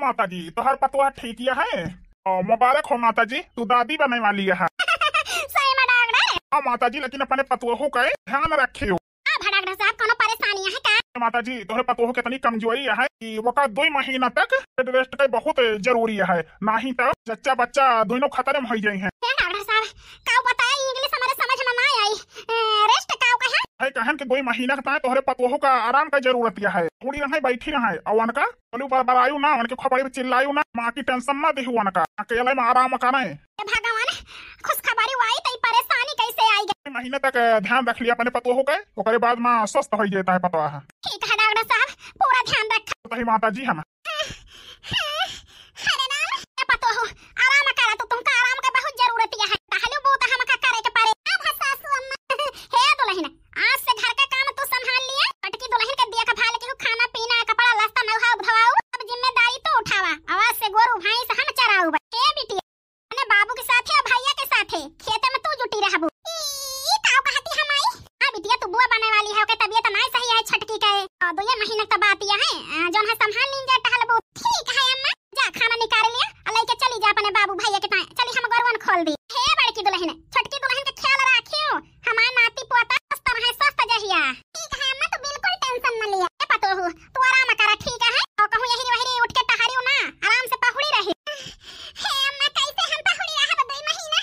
माता जी तोहर पतोहा ठीक है। मुबारक हो माता जी, तू दादी बनने वाली है। सही में डॉक्टर। माता जी लेकिन अपने पतोहो का ध्यान रखे हो। डॉक्टर साहब कोनो परेशानी है का? माता जी तोहरे पतोहो के तनी कमजोरी है कि वका 2 महीना तक बेड रेस्ट का बहुत जरूरी है, नहीं तो जच्चा बच्चा दोनों खतरे में हो जाए हैं। डॉक्टर साहब का बताया इंग्लिश हमारे समझ में ना आई। रेस्ट का कहा है कहन के 2 महीना का तोहरे पतोहो का आराम का जरूरत है। थोड़ी रहे बैठी रहे और उनका बोलू पर बरायू ना, उनके खपड़ी में चिल्लायू ना, माँ की टेंशन ना देहू, उनका अकेले में आराम करे। भगवान खुशखबरी आई तो परेशानी कैसे आई गई? महीने तक ध्यान रख लिया अपने पतोहो के, ओकरे बाद में स्वस्थ हो जाता है पतवा। ठीक है डॉक्टर साहब, पूरा ध्यान रख। तो माता जी हम अरे ना पतोहो आराम करा, तो तुमका आराम का बहुत जरूरत है। टहलू बहुत हमका करे के पड़े। अब सासू अम्मा हे दुल्हन आज से घर का काम तू संभाल लिया। पटकी दुल्हन के दिया का भाल के खाना पीना कपड़ा लत्ता नहाओ धोआओ, अब जिम्मेदारी तो उठावा। आवाज से गोरू भाई से हम चराऊ ए बिटिया, अपने बाबू के साथ है भैया के साथ है खेते में तू जुटी रहबू। ई काऊ कहती हमाई हां बिटिया तू बुआ बने वाली है, ओके तबीयत नहीं सही है छटकी के 2 महीने का बात है जोन है संभाल लीन जा टहलबू। ठीक है अम्मा जा खाना निकाल लिया और लेके चली जा अपने बाबू भैया के पास। चली हम गरवन खोल दी। हे बड़की दुल्हन छोटकी दुल्हन के ख्याल रखियो, हमार नाती पोता स्वस्थ रहे स्वस्थ जहिया। ठीक है अम्मा तू बिल्कुल टेंशन न लिया। ए पतोहू तू आराम कर ठीक है, और कहूं यही वही उठ के टहरियो ना, आराम से पहुड़ी रही। हे अम्मा कैसे हम पहुड़ी रहा 2 महीना?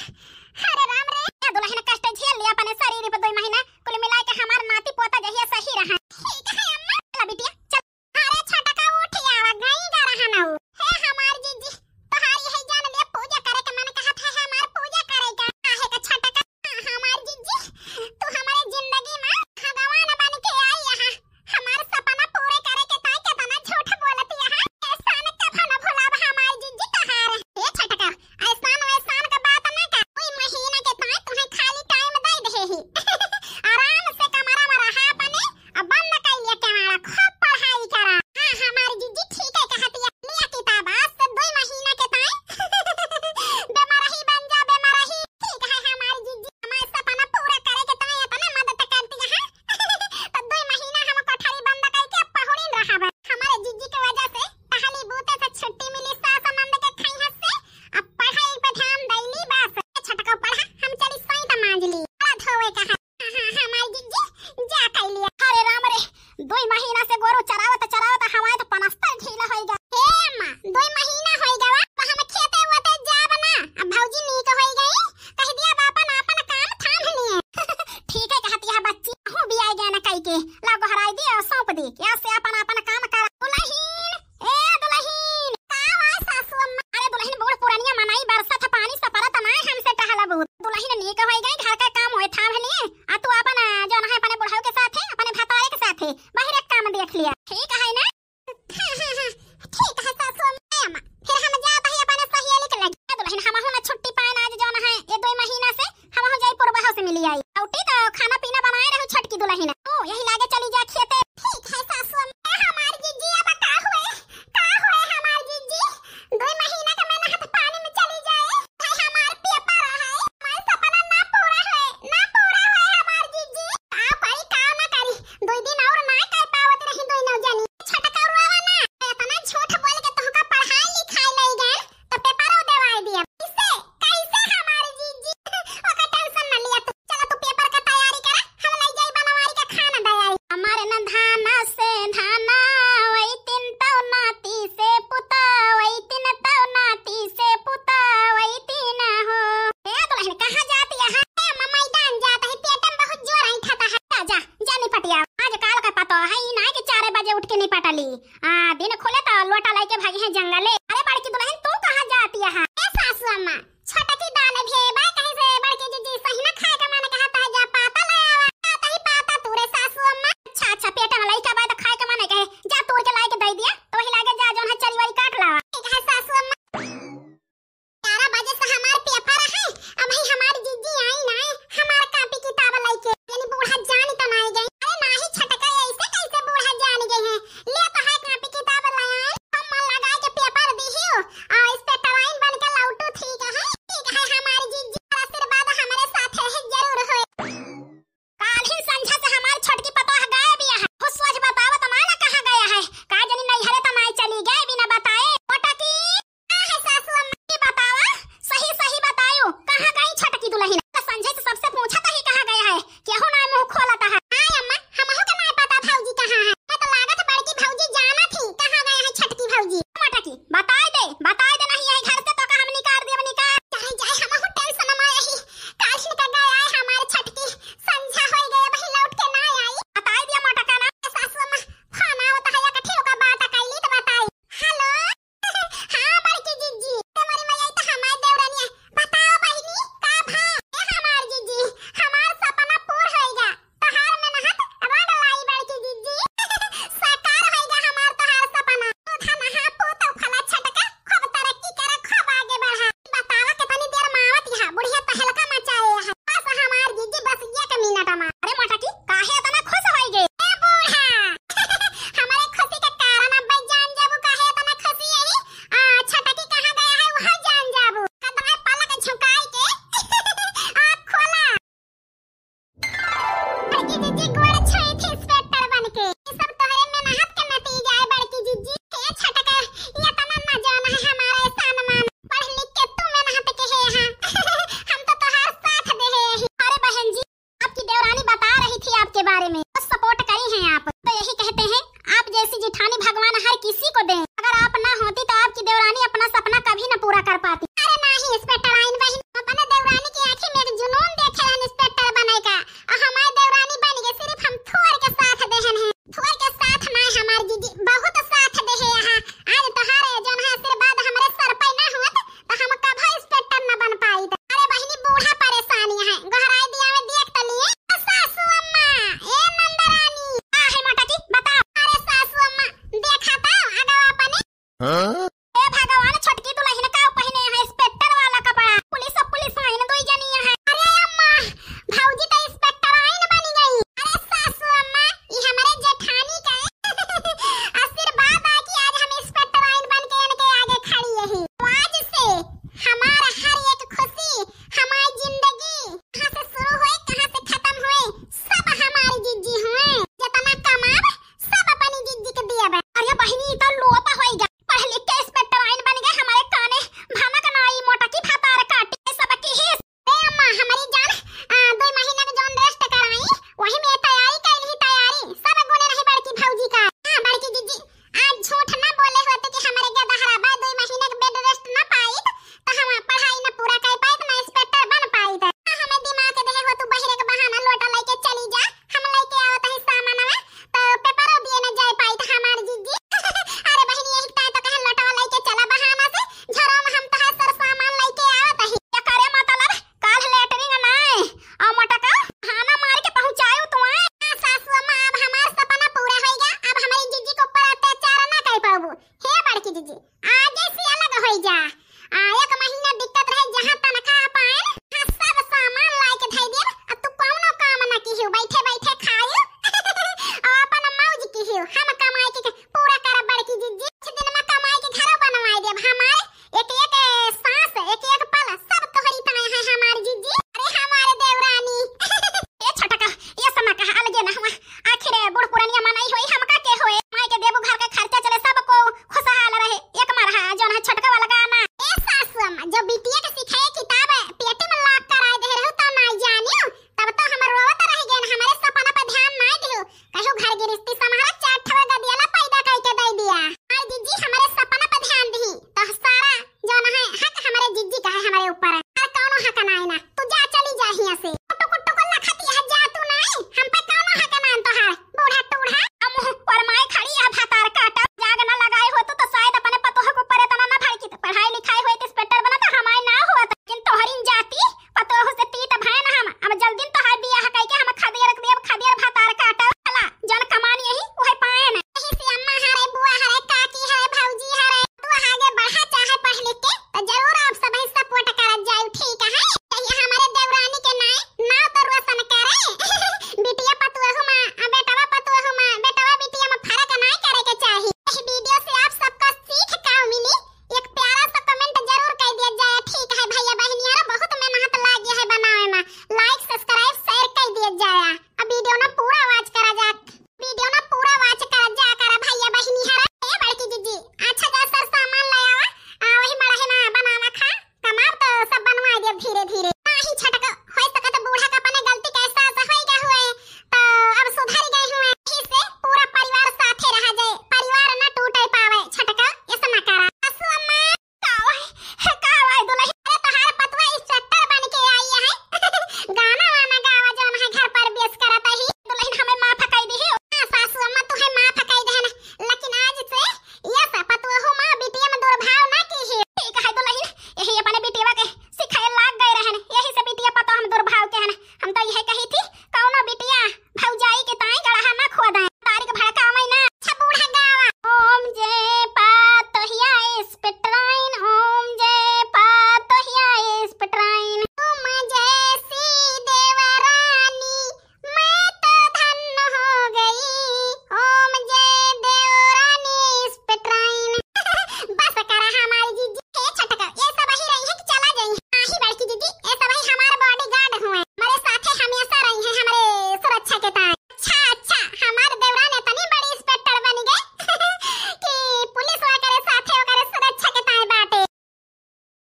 अरे राम रे ए दुल्हन कष्ट झेल लिया अपने शरीर पे 2 महीना, कुल मिला के हमार नाती पोता जहिया सही रहा। ठीक है अम्मा चल बिटिया चल। अरे छोटा का उठ आवा गई जा रहा ना हे हमार जीजी तोहारी है जान ले पूजा करे के मन कहत है हमार पूजा करे का काहे का छोटा का हमार जीजी तू हमारे जिंदगी में भगवान बन के आई है। हमार सपना पूरे करे के ताई के तना झूठ बोलती है। ऐसा न कभी न भुलाब हमार जीजी तहार। ए छोटा का ऐसान वैसान का बात न कर, कोई महीना के ताई तुम्हें खाली टाइम दे दे ही आराम से कमरा में रहा बने अब बंद कर लिया कैमरा खूब पढ़ाई करा। हां हमार जीजी ठीक है कहती है लिया किताब आज से 2 महीना के ताई बेमरही बन जा बेमरही। ठीक है हमारी जीजी हमारे सपना पूरा करे के ताई अपना मदद करती है तो 2 महीना हम कोठरी बंद करके पहुड़ी रहब। हमारे जीजी की वजह से टहली बूते से छुट्टी मिली सास नंद के खैहा से, अब पढ़ाई पे ध्यान दैली बस। छटका पढ़ा हम चली सही त मांजली धोवे का हां हमारी जीजी जा कर लिया। अरे राम रे 2 महीना से गोरू चरावत हमारे तो पनस्तर ढीला होई गया। हे अम्मा 2 महीना होई गवा तो हम खेते वते जाब ना, अब भौजी नीक होई गई कह दिया बापन अपन काम थाम लिए। ठीक है कहती है बच्ची हूं भी आई गया ना कई के लागो हराई दी और सौंप दी या से अपन काम कर। दुल्हन ए दुल्हन का सासू अम्मा अरे दुल्हन बूढ़ पुरानिया मनाई बरसत पानी से परत ना हमसे टहलबू। दुल्हन नीक होई गई घर का काम होए थाम लिए आ तू अपन जो ना है अपने बुढ़ऊ के साथ है अपने भतारे के साथ है बाहर काम देख लिया। ठीक है ना ठीक है सासू अम्मा फिर हम जात है अपने सहेली के लगे। दुल्हन हम हो ना छुट्टी पाए आज जो ना है ये 2 महीना से हम हो जाई पुरबा से मिली आई औटी तो खाना पीना बनाए रहू छटकी दुल्हन ओ यही लागे चली जा खेते। ठीक है सासू अम्मा हमार जीजी अब का हुए हमार जीजी 2 महीना का मेहनत पानी में चली जाए भाई हमार पेपर है हमार सपना ना पूरा है हमार जीजी आप भाई काम ना करी 2 दिन और ना कर पावत रही 2 नौ जानी छटका रुआवा ना इतना झूठ बोल के तुमका पढ़ाई लिखाई नहीं गए तो पेपर देवाई दिया कैसे हमारी जीजी ओका टेंशन न लिया। चलो तू पेपर का तैयारी कर हम ले जाई बनवारी का खाना दयाई। हमारे न धाना से धाना वही 3 तो नाती से पुता वही 3 तो नाती से पुता वही 3 हो। ए दुल्हन कहां जाती है? ए मम्मा मैदान जाता है पेट में बहुत जोर आई खाता है जा निपटिया आज काल का पता है ना कि 4 बजे उठ के निपटली दिन खुले तो लोटा लेके भागी है जंगले। अरे बड़की दुल्हन तू कहां जाती है? ए सासू अम्मा छोटा की दाल भेबा